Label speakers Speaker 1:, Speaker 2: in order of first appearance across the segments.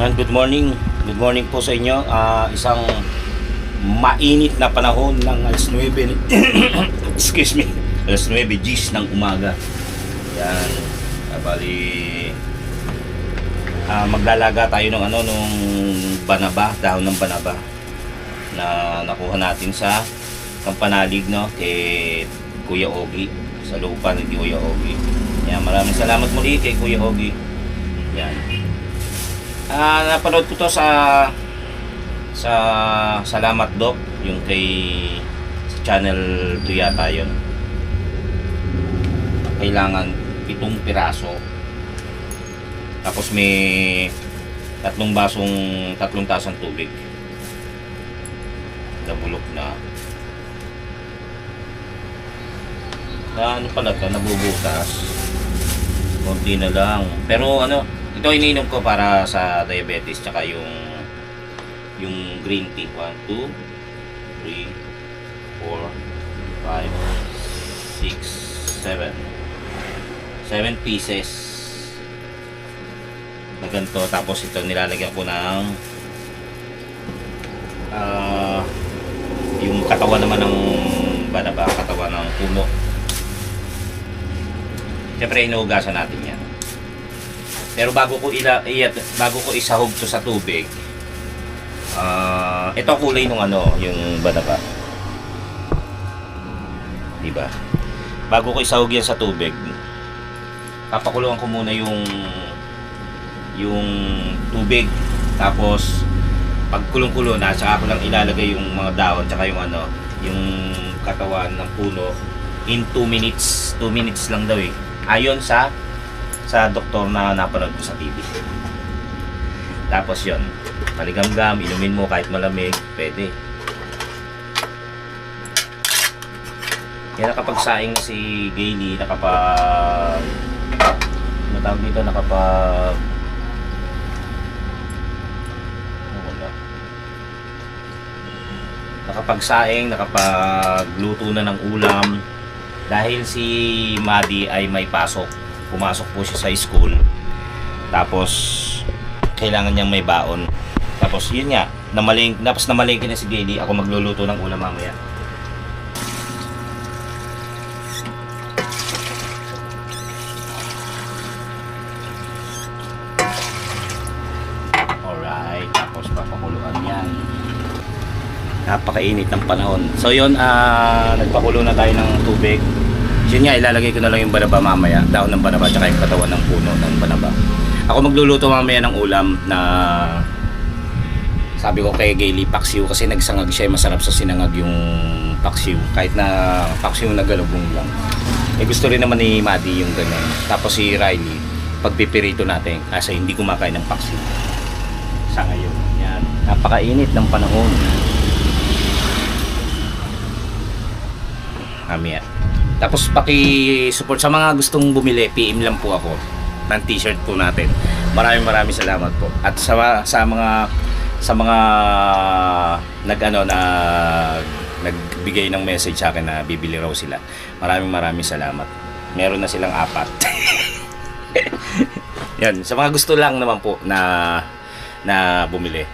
Speaker 1: And good morning. Good morning po sa inyo. Isang mainit na panahon ng alas 9. Excuse me. Alas 9 Gs ng umaga. Yan. Bali maglalaga tayo ng nung banaba, dahon ng banaba na nakuha natin sa Kampanalig, no, kay Kuya Ogie, sa lupa ni Kuya Ogie. Yan, maraming salamat muli kay Kuya Ogie. Yan. Napanood ko to sa Salamat Doc, yung kay sa channel 2 yata yun. Kailangan 7 piraso. Tapos may 3 tasang tubig. Nabulok na. Ano pala to, nabubutas. Konti na lang. Pero ito iniinom ko para sa diabetes, tsaka yung green tea. 1, 2, 3, 4, 5, 6, 7 pieces na ganito. Tapos ito nilalagyan ko ng yung katawan naman ng banaba, katawan ng puno. Siyempre inuugasan natin yan. Pero bago ko isahog to sa tubig, ito kulay nung yung banaba. Diba? Bago ko isahog yan sa tubig, papakuluan ko muna yung tubig. Tapos pag kulong-kulo na, saka ko lang ilalagay yung mga dahon tsaka yung katawan ng puno in 2 minutes. 2 minutes lang daw eh. Ayon sa doktor na napanood ko sa TV. Tapos yon, paligam-gam, inumin mo kahit malamig, pwede. Kaya nakapagsaing na si Gayle, matawag dito, nakapagsaing, nakapagluto na ng ulam. Dahil si Maddie ay may pasok, pumasok po siya sa school, tapos kailangan niyang may baon. Tapos yun nga, namalengke na si Gayle, ako magluluto ng ulam mamaya. Alright, tapos papakuluan yan. Napakainit ng panahon. So yun, nagpakulo na tayo ng tubig. Yun nga, ilalagay ko na lang yung banaba mamaya, dahon ng banaba tsaka yung katawan ng puno ng banaba. Ako magluluto mamaya ng ulam na sabi ko kay Gayle, paksiw, kasi nagsangag siya, masarap sa sinangag yung paksiw, kahit na paksiw na galubong lang. Gusto rin naman ni Maddie yung ganyan. Tapos si Riley, pagpipirito natin kasi hindi kumakain ng paksiw sa ngayon. Yan, napakainit ng panahon. Tapos paki-support sa mga gustong bumili, PM lang po ako ng t-shirt po natin. Maraming salamat po. At sa mga nagbigay ng message sa akin na bibili raw sila. Maraming salamat. Meron na silang 4. Yan, sa mga gusto lang naman po na bumili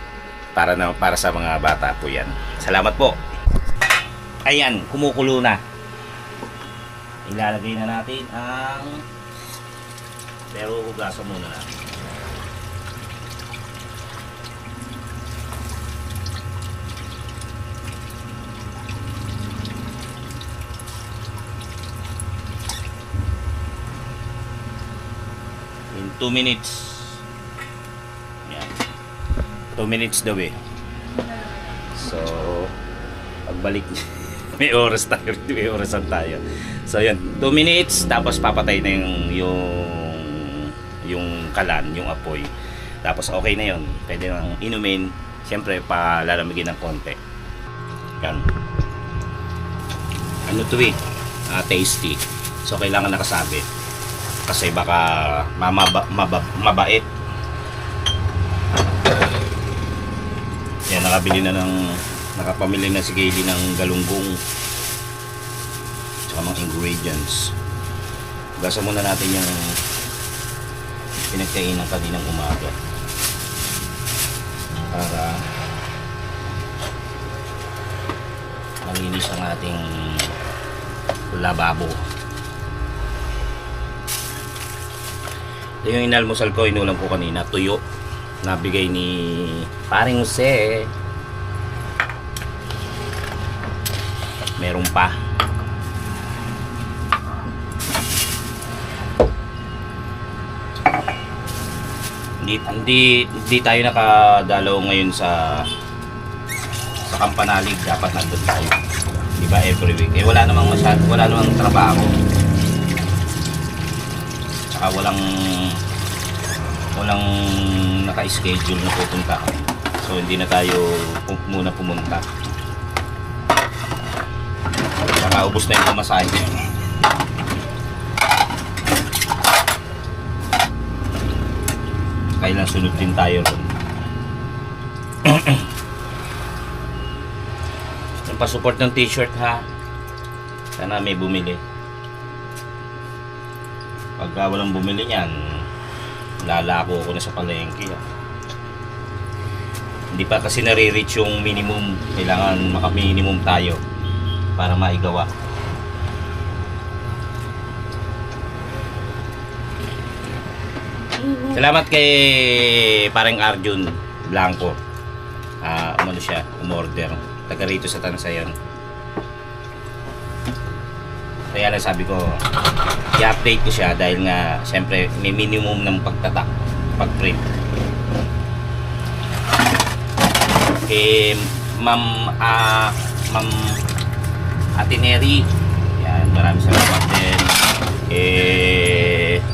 Speaker 1: para sa mga bata po yan. Salamat po. Ayan, kumukulo na. Ilalagay na natin pero hugasan muna natin. In 2 minutes. Yan. 2 minutes daw eh. So, pagbalik may orasan tayo. So yan, 2 minutes, tapos papatay na yung kalan, yung apoy. Tapos okay na yun, pwede nang inumin. Siyempre palalamigin ng konti. Yan. Tasty. So kailangan nakasabit kasi baka mabait. Yan, nakapamili na si Gayle ng galunggong tsaka mga ingredients. Gasa muna natin yung pinagkainan kaninang umaga. para malinis ang ating lababo. Ito yung inalmusal ko, inulam ko kanina, tuyo. Nabigay ni Paring Jose. Meron pa. Hindi tayo nakadalaw ngayon sa Kampanalig. Dapat nandun tayo, di ba, every week. Eh wala namang trabaho. Tsaka walang naka-schedule na pupunta. So hindi na tayo muna pumunta. Tsaka ubos na yung pamasahe. Kailan sunod din tayo ron. Yung pa-support ng t-shirt ha. Sana may bumili. Pagka walang bumili niyan, lalako ako na sa palengke. Hindi pa kasi nare-reach yung minimum. Kailangan maka-minimum tayo para maigawa. Salamat kay Parang Arjun Blanco. Umano siya, umorder. Taga rito sa Tansayan. Kaya lang sabi ko, i-update ko siya dahil nga siyempre may minimum ng pagtatak, pag-print. Ma'am Atineri, yan, maraming salamat din.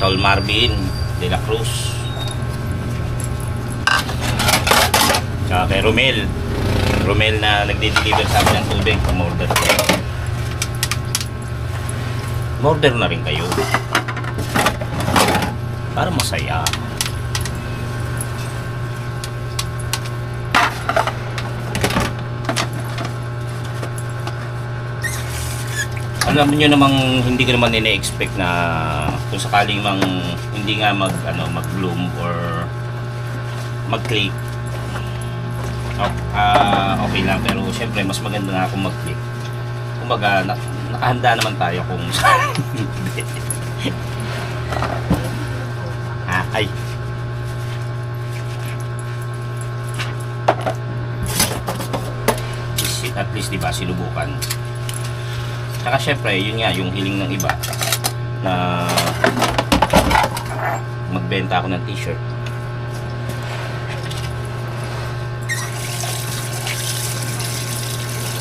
Speaker 1: Tol Marvin de la Cruz, tsaka kay Romel na nagde-deliver sa amin ng tubig. Pamorder ko. Order na rin kayo para masaya. Alam niyo namang hindi ko naman ine-expect na kung sakaling hindi nga mag-bloom or mag-click. Okay lang, pero syempre mas maganda nga kung mag-click. Kumbaga nakahanda naman tayo kung hindi. Ay. At least diba sinubukan. Saka syempre, yun nga, yung hiling ng iba na magbenta ako ng t-shirt.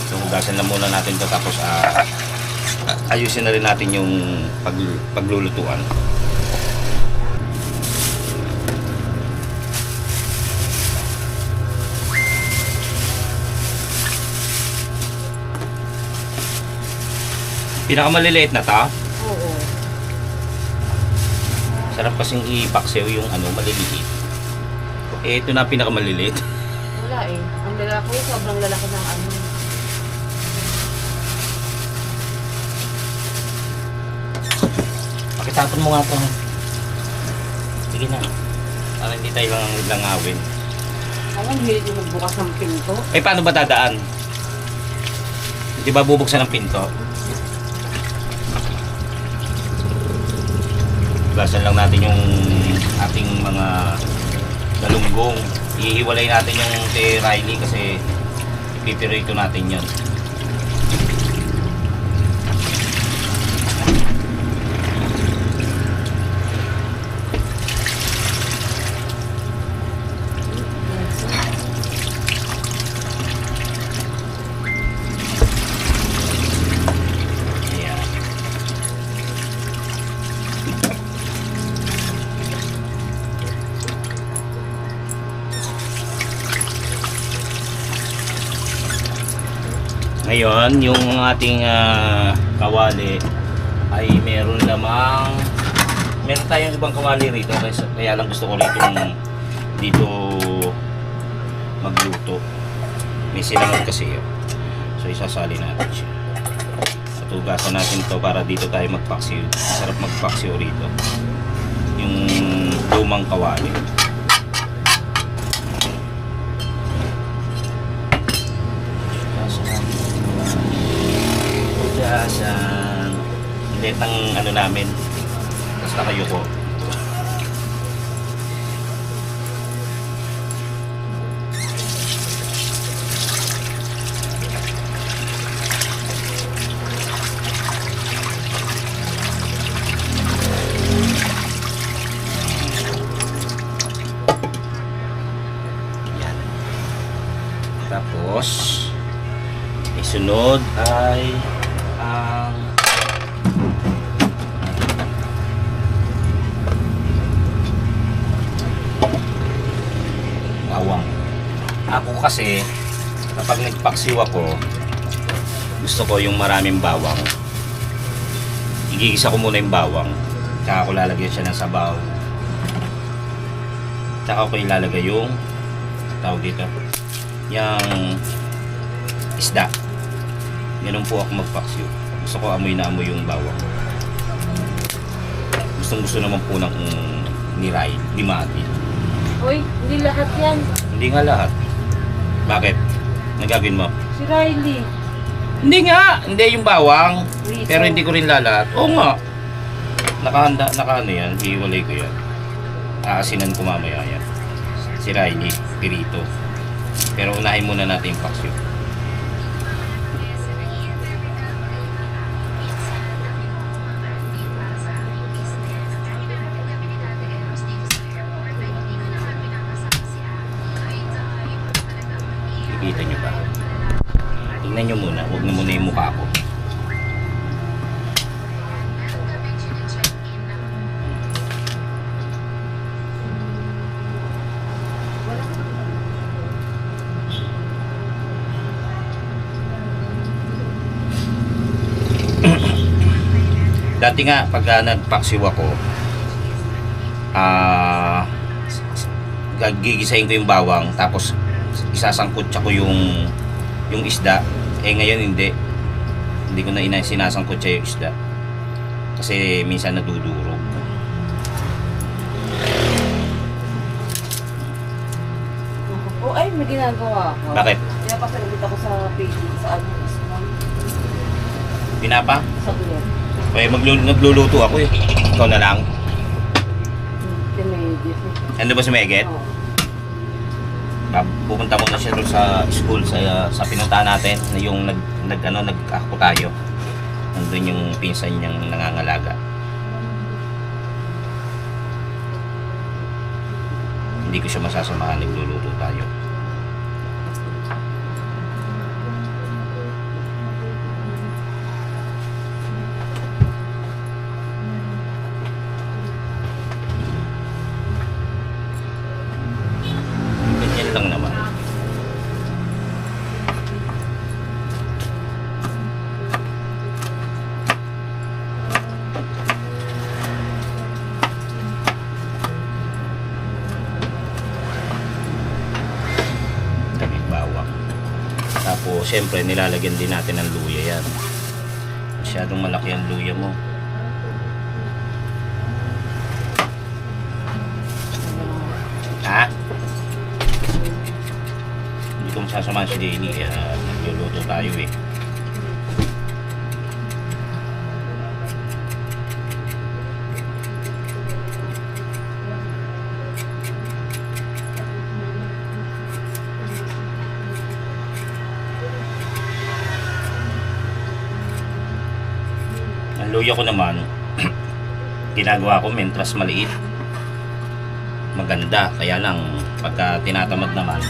Speaker 1: So, hugasan lang muna natin ito, tapos ayusin na rin natin yung paglulutuan. Pinakamaliliit na ta?
Speaker 2: Oo.
Speaker 1: Sarap kasing ipaksiw yung maliliit. Ito na pinakamaliliit.
Speaker 2: Wala eh. Ang lalaki, sobrang lalaki ng
Speaker 1: Pakitapon mo nga ito. Sige na. Para hindi tayo langawin.
Speaker 2: Alam, hilit yung magbukas ng pinto.
Speaker 1: Paano ba dadaan? Di ba bubuksan ng pinto? Basan lang natin yung ating mga galunggong. Ihiwalay natin yung kay Riley kasi ipipirito natin yun. Ngayon, yung ating kawali ay meron tayong ibang kawali rito, kaya lang gusto ko dito magluto. May silangan kasi yun. So isasali natin siya. Tugasan natin to para dito tayo magpaksiw. Sarap magpaksiw rito. Yung lumang kawali. sakit ng ano namin. Tapos nakayuko. Yan. Tapos isunod ay ang bawang. Ako kasi kapag nagpaksiw ako, gusto ko yung maraming bawang. Igigisa ko muna yung bawang, tsaka ko lalagyan siya ng sabaw, tsaka ko ilalagay yung tawag dito yung isda. Ganun po ako magpaksiw. Gusto ko amoy na amoy yung bawang. Gusto naman po ng niray, limati.
Speaker 2: Uy, hindi lahat yan.
Speaker 1: Hindi nga lahat. Bakit? Nagagawin mo?
Speaker 2: Si Riley.
Speaker 1: Hindi nga! Hindi yung bawang.
Speaker 2: Riso.
Speaker 1: Pero hindi ko rin lalat. Oo nga. Nakaano yan. Hiwalay ko yan. Aasinan ko mamaya yan. Si Riley, pirito. Pero unahin muna natin yung paksyo. Kita nyo ba? Tingnan nyo muna. Huwag na muna yung mukha ko. Dati nga, pagka nagpaksiw ako, gigisahin ko yung bawang, tapos isasangkot ko yung isda. Ngayon hindi ko na sinasangkot siya yung isda kasi minsan nadudurog.
Speaker 2: Oh, ay, may ginagawa ako.
Speaker 1: Bakit?
Speaker 2: Kaya pasalubit ako sa page sa ano, small.
Speaker 1: Pinapa?
Speaker 2: Sa gulong.
Speaker 1: Nagluluto ako eh. Ikaw na lang.
Speaker 2: Tinedit.
Speaker 1: Ano ba si Meget?
Speaker 2: Oo.
Speaker 1: Pupunta muna siya doon sa school sa pinuntahan natin, yung nag-ako tayo. Nandun yung pinsan niyang nangangalaga. Hindi ko siya masasamahan, nagluluto tayo. Ganyan lang naman. Tapos syempre nilalagyan din natin ng luya yan. Masyadong malaki ang luya mo. Ha? Hindi ko masasamahan si Jenny, nagluluto tayo eh. Ang luya ko naman, ginagawa ko mentras maliit. Maganda, kaya lang pagka tinatamad naman,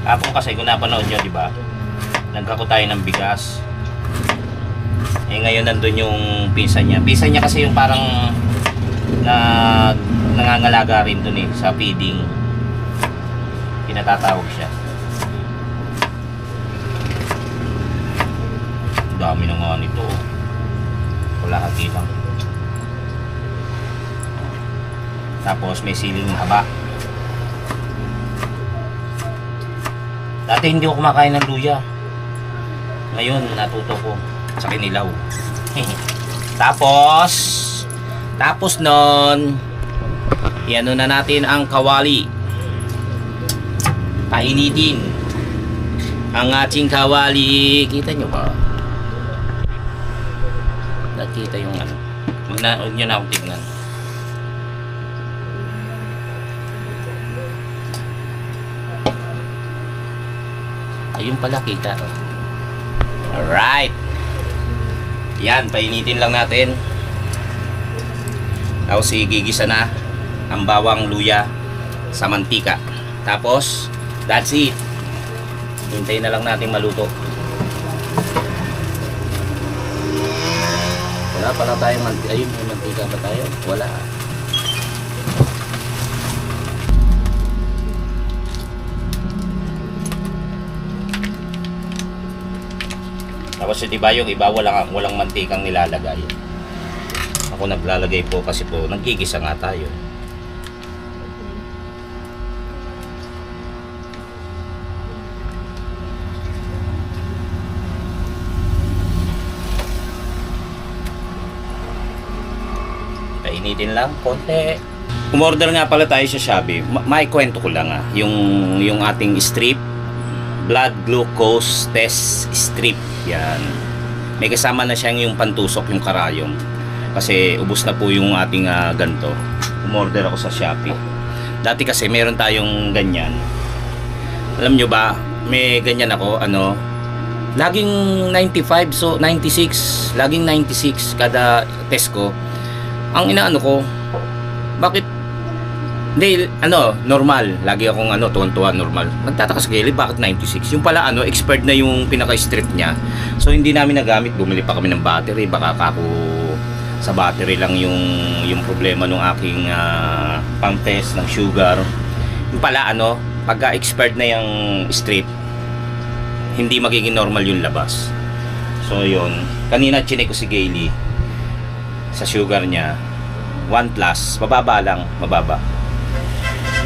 Speaker 1: Apong kasi kung napanood nyo, diba, nagkako tayo ng bigas. Ngayon nandun yung pinsan niya kasi yung parang nangangalaga rin dun eh sa feeding, pinatatawag siya. Dami na nga nito, wala lang. Tapos may siling haba. Dati hindi ako kumakain ng luya, ngayon natuto ko sa kinilaw. tapos nun Iano na natin ang kawali. Painitin ang ating kawali. Kita nyo ba? Nakita yung ano. Huwag nyo na akong tignan. Ayun pala, kita. Alright. Yan, painitin lang natin. Tapos igigisa na ang bawang, luya sa mantika. Tapos, that's it. Hintayin na lang natin maluto. Wala pala tayong mantika. Ayun, may mantika pa tayo. Wala. Tapos diba yung iba walang mantikang nilalagay. Ako naglalagay po kasi po nagkikisa nga tayo. Painitin lang konti. Umorder nga pala tayo sa Shopee. May kwento ko lang yung ating strip blood glucose test strip. Yan. May kasama na siyang yung pantusok, yung karayom. Kasi ubos na po yung ating ganto. Umorder ako sa Shopee. Dati kasi meron tayong ganyan. Alam nyo ba, may ganyan ako, laging 95, so 96, laging 96 kada test ko. Ang inaano ko, bakit hindi, normal. Lagi akong tuwan-tuwa normal. Nagtataka sa gilid, bakit 96? Yung pala, expired na yung pinaka-strip niya. So, hindi namin nagamit. Bumili pa kami ng battery. Baka ako sa battery lang yung problema ng aking pang-test ng sugar. Yung pala, pagka-expired na yung strip, hindi magiging normal yung labas. So, yun. Kanina, chinek ko si Gailey sa sugar niya. 1+, mababa lang, mababa.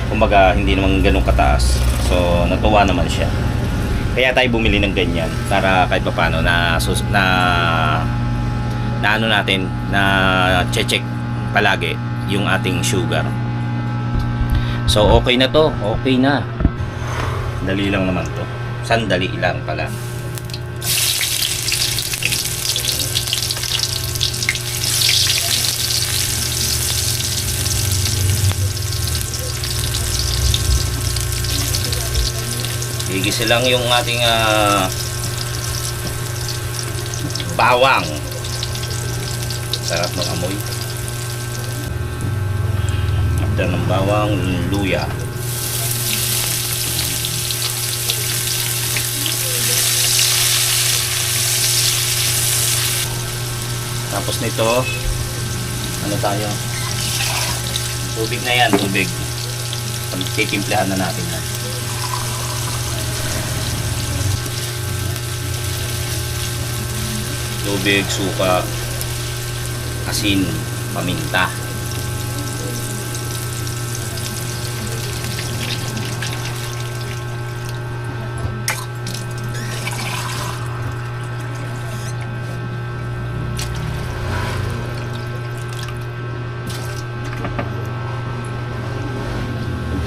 Speaker 1: Kumbaga hindi naman ganun kataas. So natuwa naman siya. Kaya tayo bumili ng ganyan para kahit papaano na natin na check palagi yung ating sugar. So okay na to, okay na. Dali lang naman to. Sandali lang pala. Igisa lang yung ating bawang. Sarap ng amoy. After ng bawang, luya. Tapos nito, tayo? Tubig na yan, tubig. Titimplahan na natin yan. Tubig, suka, asin, paminta.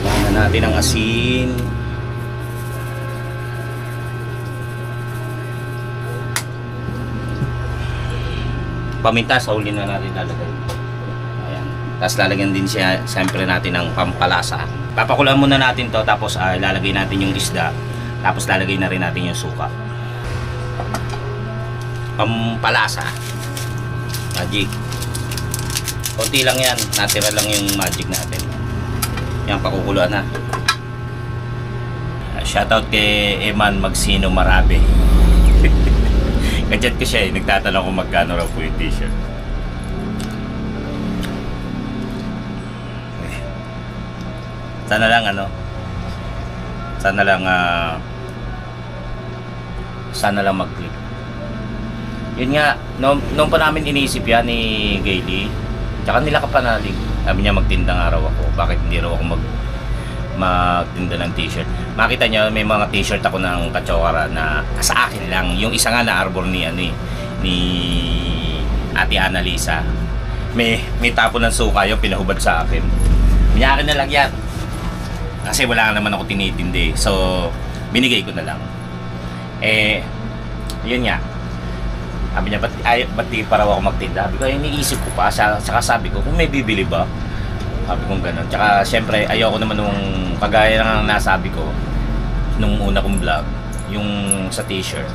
Speaker 1: Timplahan na natin ang asin. Paminta sa huli na natin lalagay. Ayan. Tapos lalagyan din siya siyempre natin ng pampalasa. Papakulan muna natin to, tapos ilalagay natin yung isda. Tapos lalagay na rin natin yung suka. Pampalasa. Magic. Konti lang yan. Natira lang yung magic natin. Yan, pakukuluan na. Shoutout kay Eman Magsino Marabe. Kajat ko siya nagtatanong kung magkano raw po yung t-shirt. Sana lang mag-click. Yun nga, nung pa namin iniisip yan ni Gailey, tsaka nila kapanalig, sabi niya magtindang araw ako, bakit hindi raw ako magtinda ng t-shirt. Makita nyo, may mga t-shirt ako ng Kachokara na sa akin lang. Yung isa nga na arbor ni Ate Annalisa. May tapo ng suka yung pinahubad sa akin. Minyakin na lang yan. Kasi wala naman ako tinitindi. So, binigay ko na lang. Yun nga. Sabi niya, ba't di para ako magtinda? Sabi ko, iniisip ko pa. Saka sabi ko, kung may bibili ba? Sabi ko gano'n. Tsaka, syempre, ayoko naman nung kagaya ng nasabi ko nung una kong vlog, yung sa t-shirt.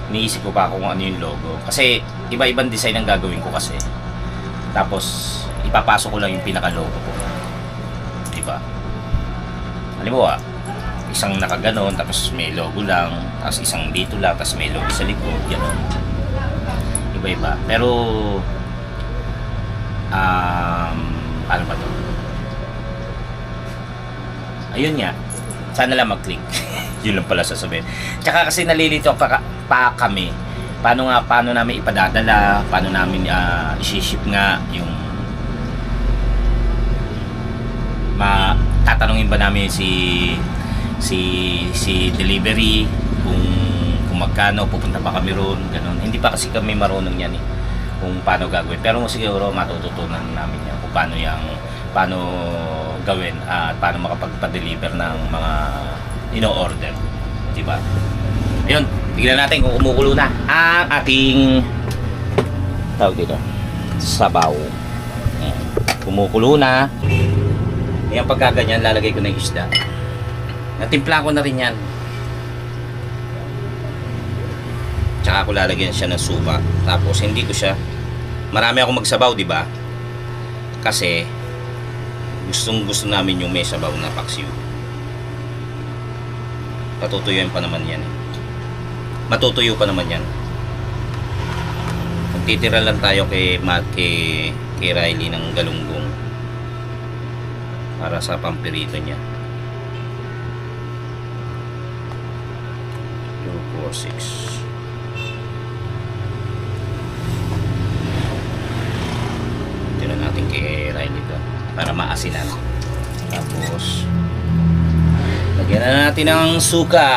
Speaker 1: Iniisip ko pa kung ano yung logo. Kasi, iba-ibang design ang gagawin ko kasi. Tapos, ipapasok ko lang yung pinaka-logo ko. Diba? Halimbawa, isang nakaganon, tapos may logo lang, tapos isang dito lang, tapos may logo sa likod, gano'n. Iba-iba. Pero, paano ba to? Ayun nga, sana lang mag-click. Yun lang pala sasabihin. Tsaka kasi nalilito pa kami. Paano namin ipadadala, paano namin isi-ship nga yung tatanungin ba namin si delivery kung magkano, pupunta pa kami roon, ganun. Hindi pa kasi kami marunong yan eh, kung paano gagawin. Pero siguro matututunan namin yan kung paano gawin at paano makapagpa-deliver ng mga ino-order, di ba? Ayun, tignan natin kung kumukulo na ang ating tawag dito, sabaw. Kumukulo na. Ayan, pagkaganyan, lalagay ko na yung isda. Natimpla ko na rin yan. Tsaka ako lalagyan siya ng suka. Tapos hindi ko siya, marami ako magsabaw, di ba? Kasi gusto namin yung may sabaw na paksiw. Patutuyuin pa naman yan. Matutuyo pa naman yan. Magtitira lang tayo kay Riley ng galunggong para sa pampirito niya. 2, 4, 6. Tira natin kay Riley ito para maasinan. Tapos lagyan na natin ng suka.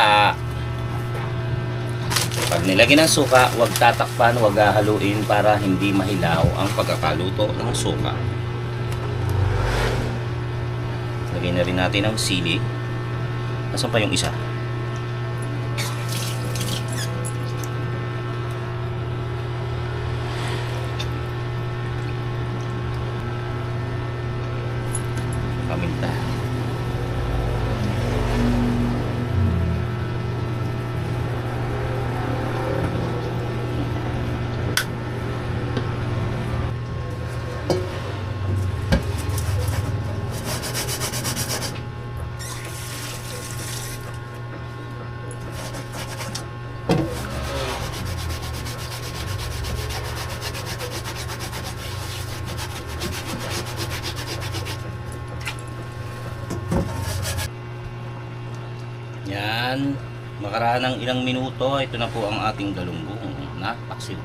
Speaker 1: Pag nilagyan ng suka, huwag tatakpan, huwag haluin para hindi mahilaw ang pagkakaluto ng suka. Lagyan na rin natin ang sili. Nasaan pa yung isa? Paminta. Yan, makaraan ng ilang minuto, ito na po ang ating galunggong na paksiw.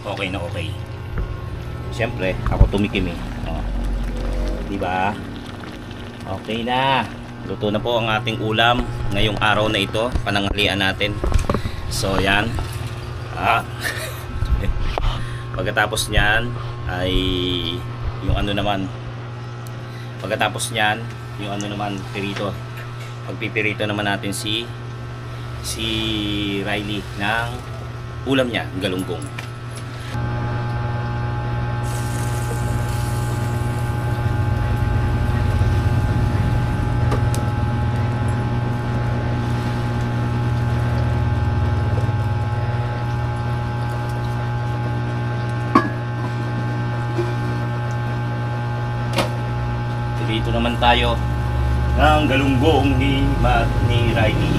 Speaker 1: Okay na okay. Siyempre, ako tumikim eh. Oh. Diba? Okay na. Luto na po ang ating ulam ngayong araw na ito, pananghalian natin. So yan. Pagkatapos niyan ay yung ano naman. Pagkatapos niyan, yung ano naman, pirito. Pagpipirito naman natin si Riley ng ulam niya, galunggong. Dito naman tayo ng galunggong ni Riley.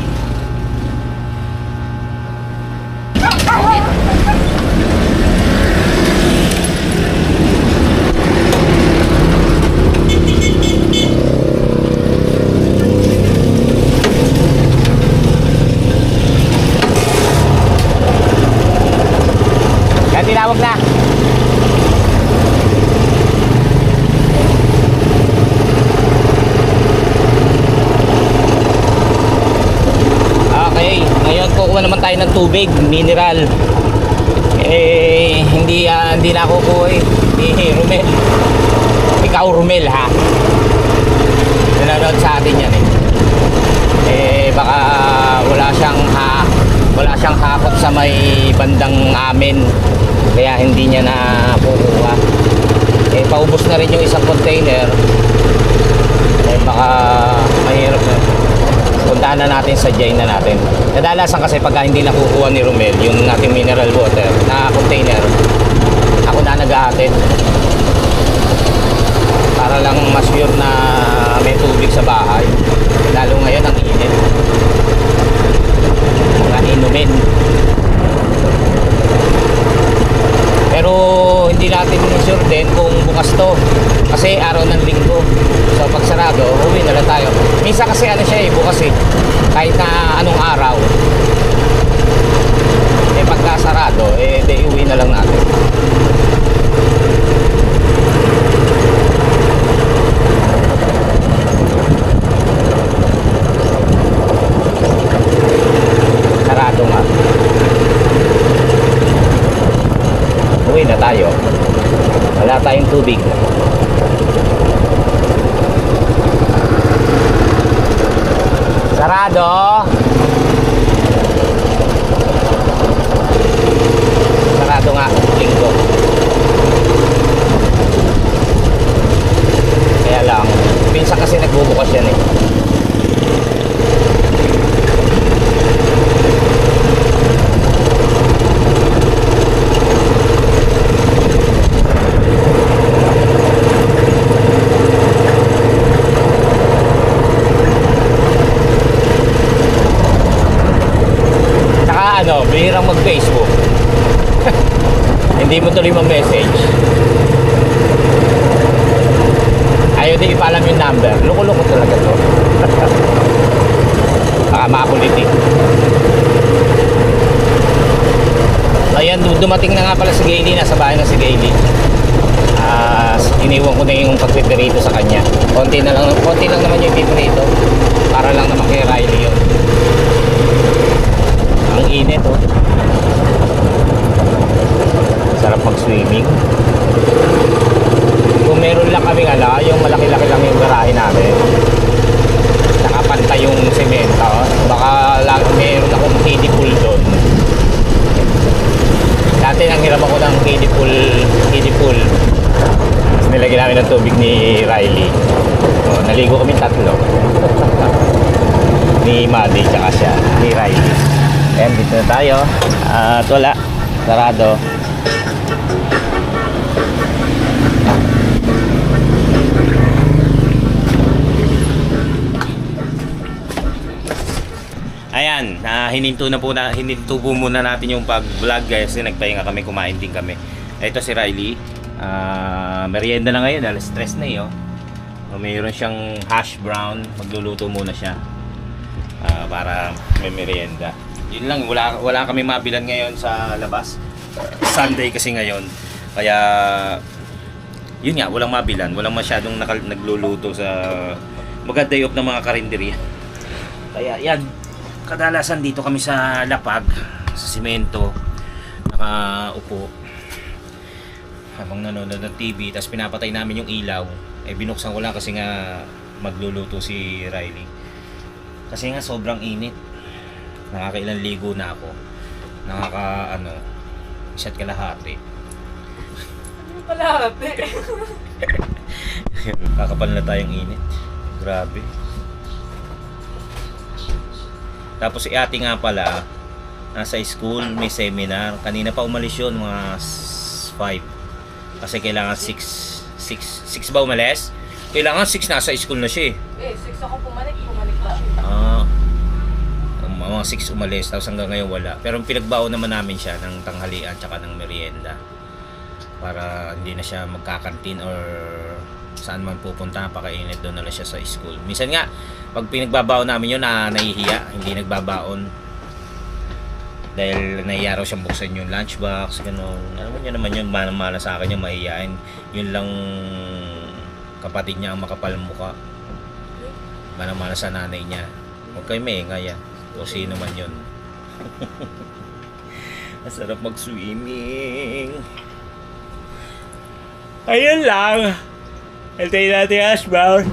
Speaker 1: Yan, tinawag na. Ngayon kukuha naman tayo ng tubig, mineral. Hindi
Speaker 3: hindi na kukuha ni Romel. Ikaw Romel ha. Nanonood sa atin yan baka wala siyang hakot sa may bandang amin, kaya hindi niya na kukuha. Paubos na rin yung isang container, baka mahirap na. Puntahan na natin, sadyain na natin. Kadalasan kasi pagka hindi nakukuha ni Romel yung ating mineral water na container, ako na nag-aatid para lang mas sure na may tubig sa bahay, lalo ngayon ang init. Mga inumin. Pero hindi natin sure din kung bukas to kasi araw ng linggo. So pag sarado, uwi na lang tayo. Minsan kasi ano siya bukas kahit na anong araw. Pagka sarado, di uwi na lang natin. Sarado nga. Uwi na tayo. Wala tayong tubig. Sarado. Sarado nga linggo. Kaya lang minsan kasi nagbubukas yan bihirang mag-Facebook. Hindi mo tuloy ma-message. Ayaw din ipalam yung number. Loko-loko talaga to. Baka makakulitin. Ayan, dumating na nga pala si Gailey. Nasa bahay na si Gailey. Iniwan ko na yung pagpiperito sa kanya. Konti lang naman yung piperito. Para lang naman kay Riley yun. Ang init sarap mag-swimming. Kung meron lang kaming yung malaki-laki lang yung garahe namin, nakapantay yung semento, baka lang meron akong kiddie pool doon. Dati nang hirap ako ng kiddie pool. Tapos nilagyan namin ng tubig ni Riley. Naligo kami tatlo. Ni Maddie tsaka siya, ni Riley. Ayan, dito na tayo. At wala, sarado. Ayan, hininto po muna natin yung pag-vlog guys kasi nagpahinga kami, kumain din kami. Ito si Riley. Merienda na ngayon, alas stress na mayroon siyang hash brown. Magluluto muna siya para may merienda. Yun lang, wala kami mabilan ngayon sa labas. Sunday kasi ngayon. Kaya yun nga, walang mabilan. Walang masyadong nagluluto sa day off ng mga karinderya. Kaya yan, kadalasan dito kami sa lapag, sa simento, nakaupo habang nanonood ng TV. Tapos pinapatay namin yung ilaw. Binuksan ko lang kasi nga magluluto si Riley. Kasi nga sobrang init. Nakakailang ligo na ako. Isa't kalahati.
Speaker 2: Ano kalahati?
Speaker 3: Kakapal na tayong init. Grabe. Tapos si ate nga pala, nasa school, may seminar. Kanina pa umalis yun, mga 5. Kasi kailangan 6 ba umalis? Kailangan 6 nasa school na siya
Speaker 2: 6 ako pumanik pa siya.
Speaker 3: Mga 6 umalis, tapos hanggang ngayon wala. Pero pinagbaon naman namin siya ng tanghalian tsaka ng merienda para hindi na siya magkakantin or saan man pupunta, pakainit doon na lang siya sa school. Minsan nga pag pinagbabaon namin yun nahihiya, hindi nagbabaon dahil nahiya raw siyang buksan yung lunchbox, gano'n. Alam mo niya naman yun, manang-mana sa akin yung mahihiyain. Yun lang kapatid niya ang makapal mukha, manang-mana sa nanay niya. Huwag kayo maingay o sino man yun. Masarap mag-swimming. Ayun lang. Hintayin natin yung ashbound.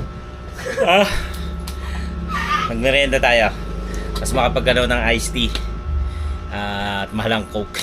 Speaker 3: Magmerienda tayo. Mas makapagkano ng iced tea. At mahalang coke.